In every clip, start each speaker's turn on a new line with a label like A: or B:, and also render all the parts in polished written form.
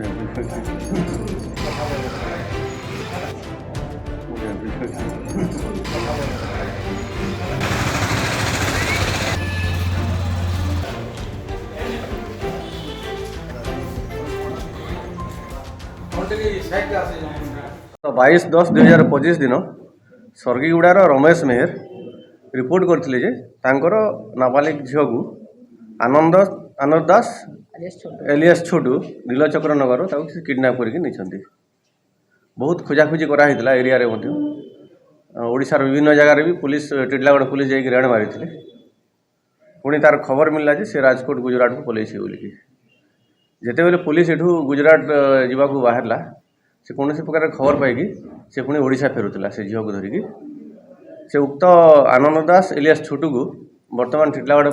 A: तो 22/10/2025 दिन स्वर्गीगुड़ार रमेश मेहर रिपोर्ट करथिले जे तांकर नाबालिग झील को आनंद दास एलियास छोटू नीलचक्र नगर किडनैप करके बहुत खोजाखोजी कराइला एरिया ओडिशार विभिन्न जगार भी पुलिस टिटलागढ़ पुलिस जाइए रेड मारी पुणी तार खबर मिलला जे से राजकोट गुजरात को पलैसी बोलिकी जिते बेले पुलिस एठू गुजरात जावाक बाहरला से कौन प्रकार खबर पाई से पुणी ओडिशा फेरुला से झील को धरिकी से उक्त आनंद दास एलियास छोटू को बर्तमान टिटलागढ़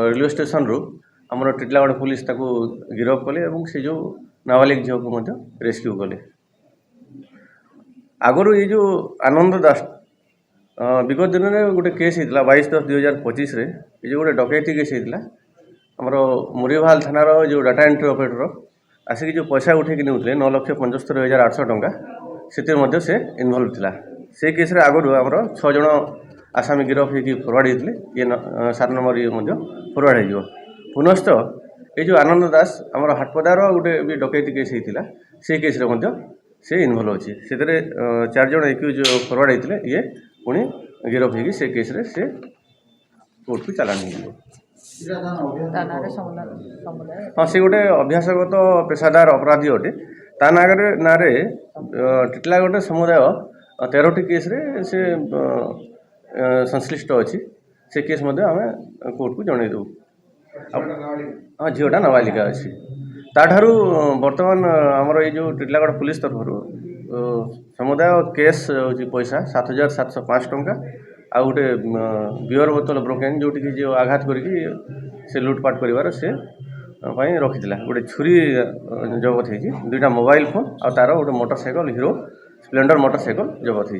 A: रेलवे स्टेशन रु आमर टिटलागढ़ पुलिस ताको गिरफ कले और से जो नाबालिग झील को रेस्क्यू कले। आगु ये जो आनंद दास विगत दिन में गोटे केस होता 22/10/2025 ये जो गोटे डकैती केस होता आमर मुरीभाल थानार जो डाटा एंट्री ऑपरेटर आसिक जो पैसा उठेकी नौते 9,75,800 टंका से इनवल्व था से केस आगु आमर 6 जन आसामी गिरफ होगी फरवर्ड होते ये 7 नंबर ये फरवर्ड हो पुनश्च ये जो आनंद दास आमर हाटपदार गोटे भी डकैती केस होता से केस से इनवल्व अच्छी से 4 जन एक्यूज फरवर्ड होते ये पुणी गिरफ होगी से केस से कोर्ट को चालान हो। हाँ से गोटे अभ्यासगत पेशादार अपराधी अटे ता ना टिटलागढ़ समुदाय 13टी केस से संश्लिष्ट अच्छी से केस आम कोर्ट को जनईदेव। हाँ झीलटा नाबालिका अच्छी ताठारू बर्तमान आमर ये जो टिटलागढ़ पुलिस तरफ समुदाय केस हो पैसा 7,705 टंका आ गोटे बियर बोतल ब्रोकेन जोटि जो आघात करके से लुटपाट कर से रखी गोटे छुरी जबत होती 2टा मोबाइल फोन और तार गोटे मोटरसाइकल हीरो स्प्लेंडर मोटरसाइकल जबत होती।